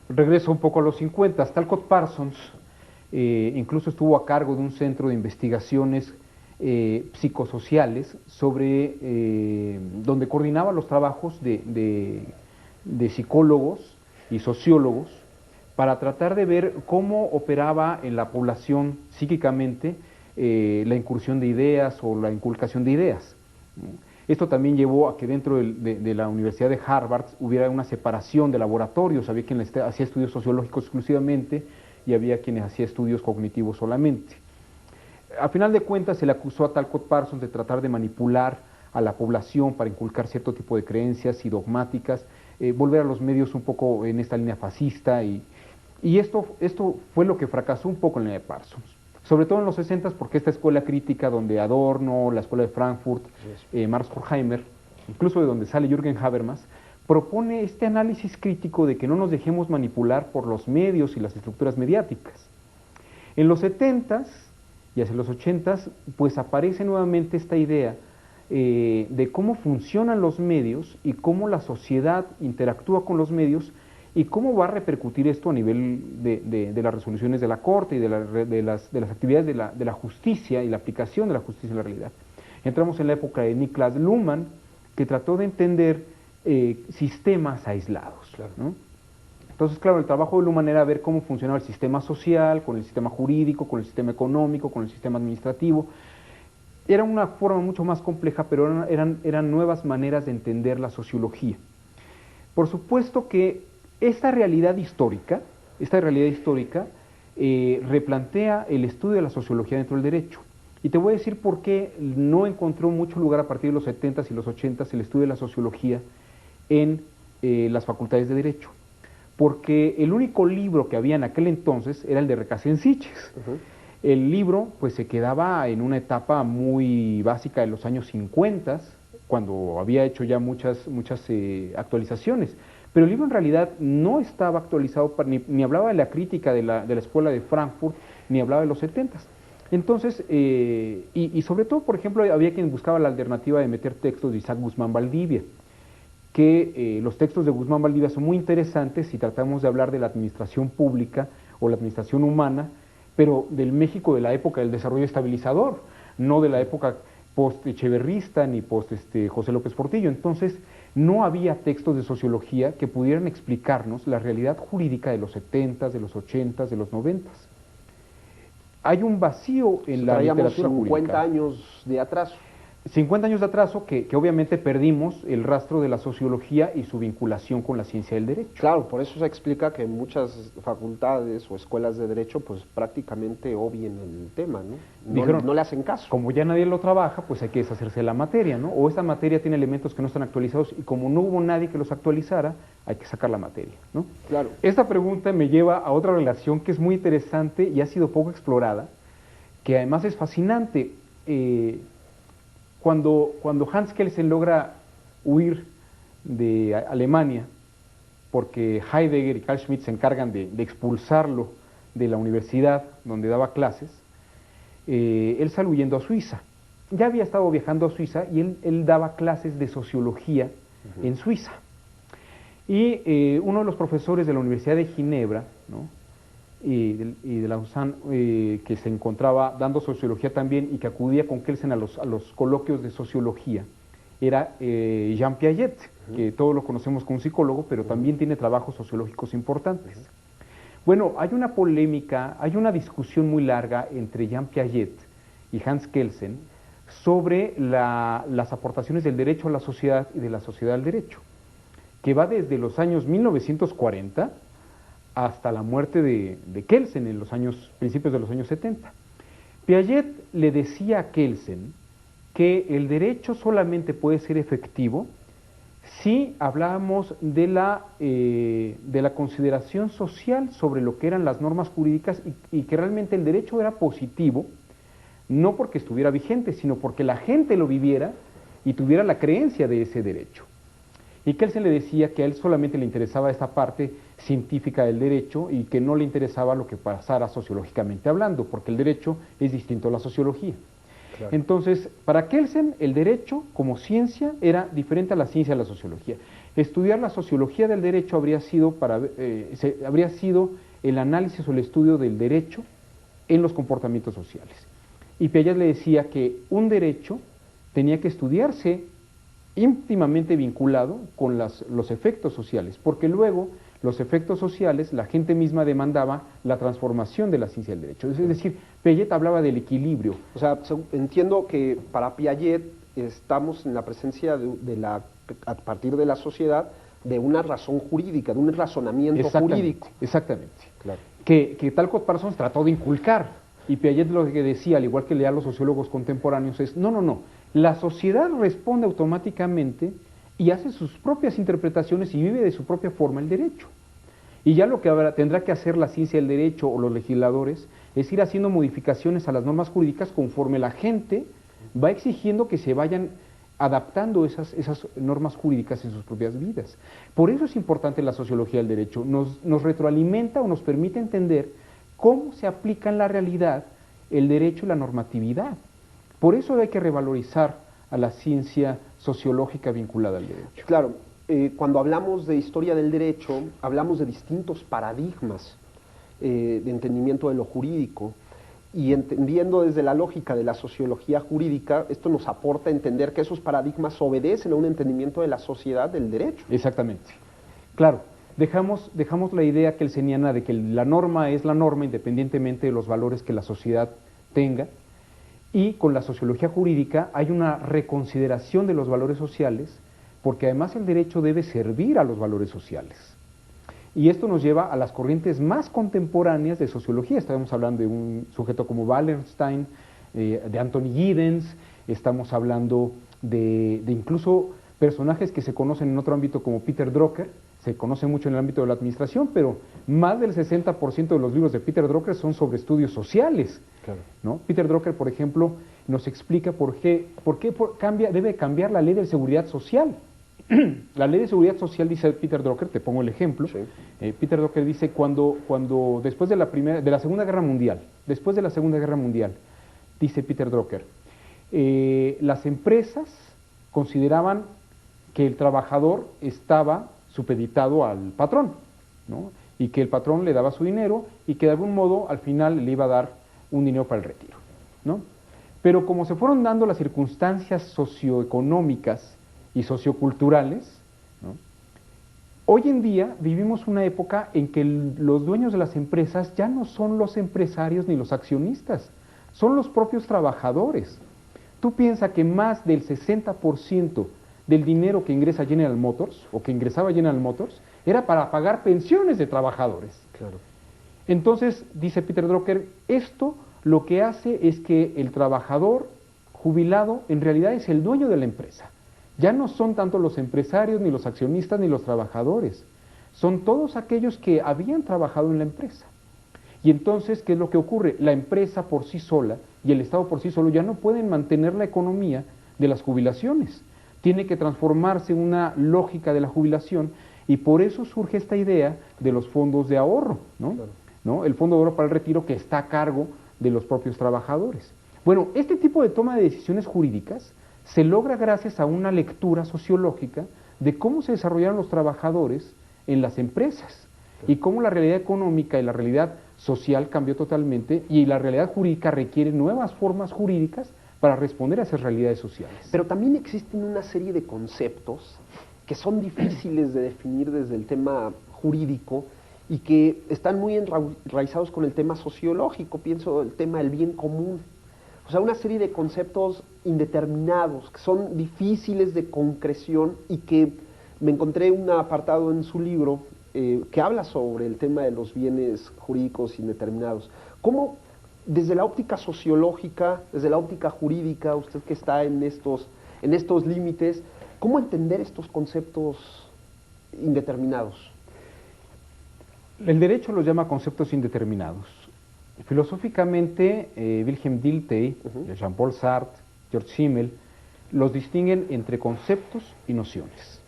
regreso un poco a los 50. Talcott Parsons incluso estuvo a cargo de un centro de investigaciones psicosociales donde coordinaba los trabajos de psicólogos y sociólogos para tratar de ver cómo operaba en la población psíquicamente la incursión de ideas o la inculcación de ideas. Esto también llevó a que dentro de la Universidad de Harvard hubiera una separación de laboratorios. Había quien hacía estudios sociológicos exclusivamente y había quienes hacían estudios cognitivos solamente. A final de cuentas se le acusó a Talcott Parsons de tratar de manipular a la población para inculcar cierto tipo de creencias y dogmáticas, volver a los medios un poco en esta línea fascista y esto fue lo que fracasó un poco en la línea de Parsons. Sobre todo en los 60 porque esta escuela crítica donde Adorno, la escuela de Frankfurt, Marx Horkheimer, incluso de donde sale Jürgen Habermas, propone este análisis crítico de que no nos dejemos manipular por los medios y las estructuras mediáticas. En los 70 y hacia los 80 pues aparece nuevamente esta idea de cómo funcionan los medios y cómo la sociedad interactúa con los medios y cómo va a repercutir esto a nivel de las resoluciones de la Corte y de las actividades de la justicia y la aplicación de la justicia en la realidad. Entramos en la época de Niklas Luhmann, que trató de entender sistemas aislados, ¿no? Entonces, claro, el trabajo de Luhmann era ver cómo funcionaba el sistema social, con el sistema jurídico, con el sistema económico, con el sistema administrativo. Era una forma mucho más compleja, pero eran nuevas maneras de entender la sociología. Por supuesto que esta realidad histórica replantea el estudio de la sociología dentro del derecho. Y te voy a decir por qué no encontró mucho lugar a partir de los 70s y los 80s el estudio de la sociología en las facultades de derecho. Porque el único libro que había en aquel entonces era el de Recasens-Sitges. El libro pues se quedaba en una etapa muy básica de los años 50, cuando había hecho ya muchas actualizaciones. Pero el libro en realidad no estaba actualizado, ni hablaba de la crítica de la escuela de Frankfurt, ni hablaba de los 70s. Entonces, y sobre todo, por ejemplo, había quien buscaba la alternativa de meter textos de Isaac Guzmán Valdivia, que los textos de Guzmán Valdivia son muy interesantes si tratamos de hablar de la administración pública o la administración humana, pero del México de la época del desarrollo estabilizador, no de la época post-echeverrista ni post-José López Portillo. Entonces, no había textos de sociología que pudieran explicarnos la realidad jurídica de los 70s, de los 80s, de los 90s. Hay un vacío en la literatura jurídica. 50 años de atraso. 50 años de atraso que obviamente perdimos el rastro de la sociología y su vinculación con la ciencia del derecho. Claro, por eso se explica que en muchas facultades o escuelas de derecho pues prácticamente obvien el tema, ¿no? Dijeron, no le hacen caso. Como ya nadie lo trabaja, pues hay que deshacerse de la materia, ¿no? O esta materia tiene elementos que no están actualizados y como no hubo nadie que los actualizara, hay que sacar la materia, ¿no? Claro. Esta pregunta me lleva a otra relación que es muy interesante y ha sido poco explorada, que además es fascinante. Cuando Hans Kelsen logra huir de Alemania, porque Heidegger y Carl Schmitt se encargan de expulsarlo de la universidad donde daba clases, él sale huyendo a Suiza. Ya había estado viajando a Suiza y él daba clases de sociología en Suiza. Y uno de los profesores de la Universidad de Ginebra, ¿no? y de Lausanne, que se encontraba dando sociología también y que acudía con Kelsen a los coloquios de sociología, era Jean Piaget, que todos lo conocemos como psicólogo, pero también tiene trabajos sociológicos importantes. Bueno, hay una polémica, hay una discusión muy larga entre Jean Piaget y Hans Kelsen sobre las aportaciones del derecho a la sociedad y de la sociedad al derecho, que va desde los años 1940 hasta la muerte de Kelsen en los principios de los años 70. Piaget le decía a Kelsen que el derecho solamente puede ser efectivo si hablábamos de la consideración social sobre lo que eran las normas jurídicas y que realmente el derecho era positivo, no porque estuviera vigente, sino porque la gente lo viviera y tuviera la creencia de ese derecho. Y Kelsen le decía que a él solamente le interesaba esta parte científica del derecho y que no le interesaba lo que pasara sociológicamente hablando, porque el derecho es distinto a la sociología. Claro. Entonces, para Kelsen, el derecho como ciencia era diferente a la ciencia de la sociología. Estudiar la sociología del derecho habría sido, habría sido el análisis o el estudio del derecho en los comportamientos sociales. Y Piaget le decía que un derecho tenía que estudiarse íntimamente vinculado con los efectos sociales, porque luego los efectos sociales, la gente misma demandaba la transformación de la ciencia del derecho. Es decir, Piaget hablaba del equilibrio. O sea, entiendo que para Piaget estamos en la presencia a partir de la sociedad, de una razón jurídica, de un razonamiento jurídico. Exactamente. Claro. Que Talcott Parsons trató de inculcar. Y Piaget lo que decía, al igual que leía a los sociólogos contemporáneos, es, no, la sociedad responde automáticamente y hace sus propias interpretaciones y vive de su propia forma el derecho. Y ya lo que tendrá que hacer la ciencia del derecho o los legisladores es ir haciendo modificaciones a las normas jurídicas conforme la gente va exigiendo que se vayan adaptando esas normas jurídicas en sus propias vidas. Por eso es importante la sociología del derecho, nos retroalimenta o nos permite entender cómo se aplica en la realidad el derecho y la normatividad. Por eso hay que revalorizar a la ciencia sociológica vinculada al derecho. Claro, cuando hablamos de historia del derecho, hablamos de distintos paradigmas de entendimiento de lo jurídico, y entendiendo desde la lógica de la sociología jurídica, esto nos aporta a entender que esos paradigmas obedecen a un entendimiento de la sociedad del derecho. Exactamente. Claro, dejamos la idea kelseniana de que la norma es la norma independientemente de los valores que la sociedad tenga, y con la sociología jurídica hay una reconsideración de los valores sociales, porque además el derecho debe servir a los valores sociales. Y esto nos lleva a las corrientes más contemporáneas de sociología. Estamos hablando de un sujeto como Wallerstein, de Anthony Giddens, estamos hablando de incluso personajes que se conocen en otro ámbito como Peter Drucker, se conoce mucho en el ámbito de la administración, pero más del 60% de los libros de Peter Drucker son sobre estudios sociales. Claro. ¿No? Peter Drucker, por ejemplo, nos explica por qué debe cambiar la ley de seguridad social. La ley de seguridad social, dice Peter Drucker, te pongo el ejemplo. Sí. Peter Drucker dice cuando después de la Segunda Guerra Mundial, dice Peter Drucker, las empresas consideraban que el trabajador estaba supeditado al patrón, ¿no? Y que el patrón le daba su dinero y que de algún modo al final le iba a dar un dinero para el retiro, ¿no? Pero como se fueron dando las circunstancias socioeconómicas y socioculturales, ¿no? Hoy en día vivimos una época en que los dueños de las empresas ya no son los empresarios ni los accionistas, son los propios trabajadores. Tú piensas que más del 60% del dinero que ingresa General Motors, o que ingresaba General Motors, era para pagar pensiones de trabajadores. Claro. Entonces, dice Peter Drucker, esto lo que hace es que el trabajador jubilado en realidad es el dueño de la empresa. Ya no son tanto los empresarios, ni los accionistas, ni los trabajadores. Son todos aquellos que habían trabajado en la empresa. Y entonces, ¿qué es lo que ocurre? La empresa por sí sola y el Estado por sí solo ya no pueden mantener la economía de las jubilaciones. Tiene que transformarse en una lógica de la jubilación y por eso surge esta idea de los fondos de ahorro, ¿no? Claro. ¿No? El fondo de ahorro para el retiro que está a cargo de los propios trabajadores. Bueno, este tipo de toma de decisiones jurídicas se logra gracias a una lectura sociológica de cómo se desarrollaron los trabajadores en las empresas y cómo la realidad económica y la realidad social cambió totalmente y la realidad jurídica requiere nuevas formas jurídicas para responder a esas realidades sociales. Pero también existen una serie de conceptos que son difíciles de definir desde el tema jurídico y que están muy enraizados con el tema sociológico, pienso el tema del bien común. O sea, una serie de conceptos indeterminados, que son difíciles de concreción y que me encontré un apartado en su libro que habla sobre el tema de los bienes jurídicos indeterminados. ¿Cómo, desde la óptica sociológica, desde la óptica jurídica, usted que está en estos límites, cómo entender estos conceptos indeterminados? El derecho los llama conceptos indeterminados. Filosóficamente, Wilhelm Dilthey, Jean-Paul Sartre, George Simmel, los distinguen entre conceptos y nociones.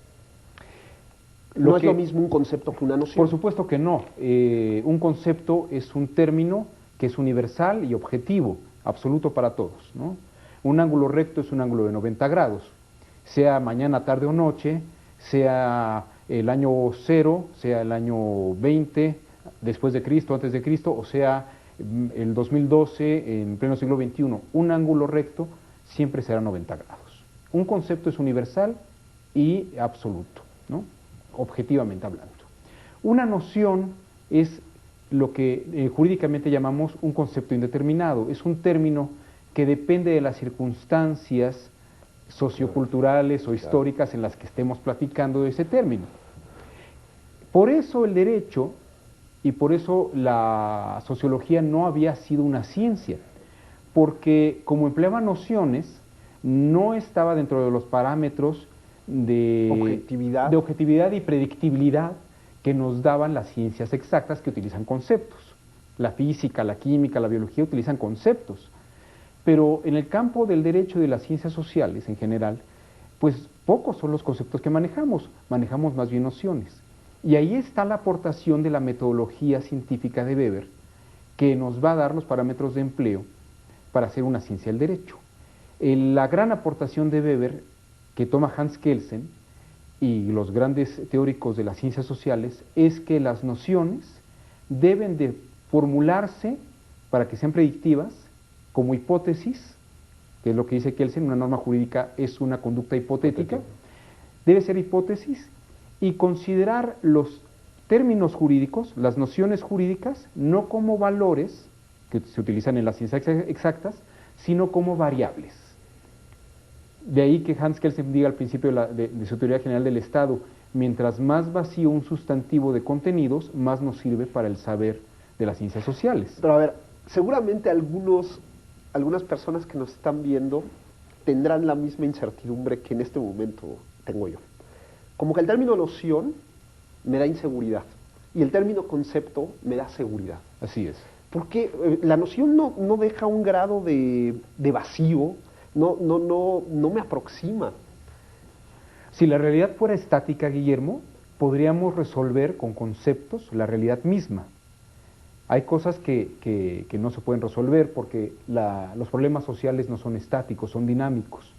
¿No es lo mismo un concepto que una noción? Por supuesto que no. Un concepto es un término que es universal y objetivo, absoluto para todos, ¿no? Un ángulo recto es un ángulo de 90 grados. Sea mañana, tarde o noche, sea el año 0, sea el año 20 después de Cristo, antes de Cristo, o sea el 2012 en pleno siglo XXI, un ángulo recto siempre será 90 grados. Un concepto es universal y absoluto, ¿no? Objetivamente hablando. Una noción es lo que jurídicamente llamamos un concepto indeterminado. Es un término que depende de las circunstancias socioculturales o históricas en las que estemos platicando de ese término. Por eso el derecho y por eso la sociología no había sido una ciencia, porque como empleaba nociones, no estaba dentro de los parámetros de objetividad y predictibilidad que nos daban las ciencias exactas que utilizan conceptos. La física, la química, la biología utilizan conceptos. Pero en el campo del derecho y de las ciencias sociales en general, pues pocos son los conceptos que manejamos más bien nociones. Y ahí está la aportación de la metodología científica de Weber, que nos va a dar los parámetros de empleo para hacer una ciencia del derecho. La gran aportación de Weber, que toma Hans Kelsen y los grandes teóricos de las ciencias sociales, es que las nociones deben de formularse para que sean predictivas como hipótesis, que es lo que dice Kelsen, una norma jurídica es una conducta hipotética, debe ser hipótesis y considerar los términos jurídicos, las nociones jurídicas, no como valores que se utilizan en las ciencias exactas, sino como variables. De ahí que Hans Kelsen diga al principio de su teoría general del Estado, mientras más vacío un sustantivo de contenidos, más nos sirve para el saber de las ciencias sociales. Pero a ver, seguramente algunas personas que nos están viendo tendrán la misma incertidumbre que en este momento tengo yo. Como que el término noción me da inseguridad y el término concepto me da seguridad. Así es. Porque la noción no deja un grado de vacío, no me aproxima. Si la realidad fuera estática, Guillermo, podríamos resolver con conceptos la realidad misma. Hay cosas que no se pueden resolver porque los problemas sociales no son estáticos, son dinámicos.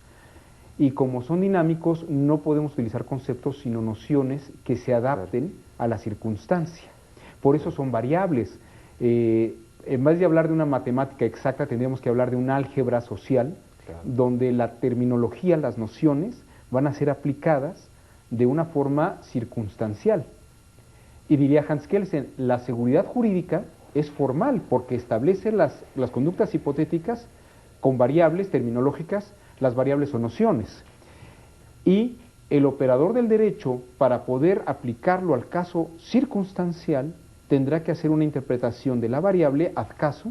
Y como son dinámicos, no podemos utilizar conceptos sino nociones que se adapten a la circunstancia. Por eso son variables. En vez de hablar de una matemática exacta, tendríamos que hablar de un álgebra social, donde la terminología, las nociones, van a ser aplicadas de una forma circunstancial. Y diría Hans Kelsen, la seguridad jurídica es formal, porque establece las conductas hipotéticas con variables terminológicas, las variables o nociones. Y el operador del derecho, para poder aplicarlo al caso circunstancial, tendrá que hacer una interpretación de la variable ad caso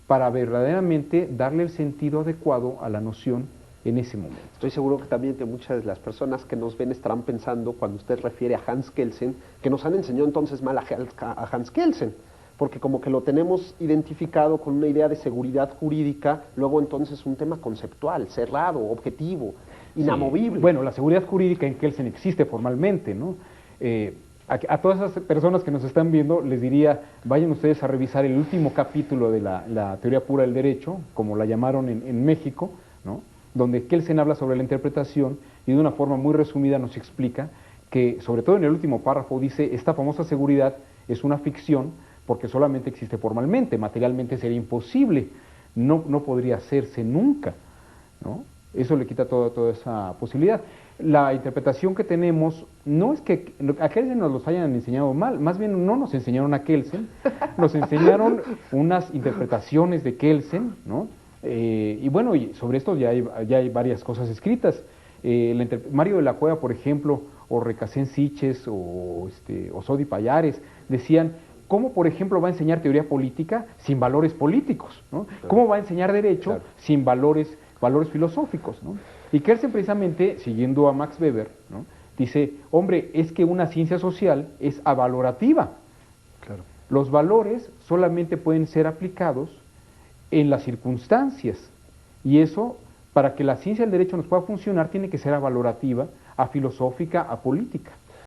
para verdaderamente darle el sentido adecuado a la noción en ese momento. Estoy seguro que también que muchas de las personas que nos ven estarán pensando, cuando usted refiere a Hans Kelsen, que nos han enseñado entonces mal a Hans Kelsen, porque como que lo tenemos identificado con una idea de seguridad jurídica, luego entonces un tema conceptual, cerrado, objetivo, inamovible. Sí. Bueno, la seguridad jurídica en Kelsen existe formalmente, ¿no? A todas esas personas que nos están viendo les diría, vayan ustedes a revisar el último capítulo de la teoría pura del derecho, como la llamaron en México, ¿no? Donde Kelsen habla sobre la interpretación y de una forma muy resumida nos explica que, sobre todo en el último párrafo, dice, esta famosa seguridad es una ficción porque solamente existe formalmente, materialmente sería imposible, no podría hacerse nunca, ¿no? Eso le quita toda esa posibilidad. La interpretación que tenemos no es que a Kelsen nos los hayan enseñado mal, más bien no nos enseñaron a Kelsen, nos enseñaron unas interpretaciones de Kelsen, ¿no? Y bueno, y sobre esto ya hay varias cosas escritas. Mario de la Cueva, por ejemplo, o Recasén Siches, o Sodi Pallares, decían, ¿cómo, por ejemplo, va a enseñar teoría política sin valores políticos, ¿no? Claro. ¿Cómo va a enseñar derecho sin valores filosóficos, ¿no? Y Kelsen, precisamente, siguiendo a Max Weber, ¿no? Dice, hombre, es que una ciencia social es avalorativa. Claro. Los valores solamente pueden ser aplicados en las circunstancias. Y eso, para que la ciencia del derecho nos pueda funcionar, tiene que ser avalorativa, afilosófica, apolítica.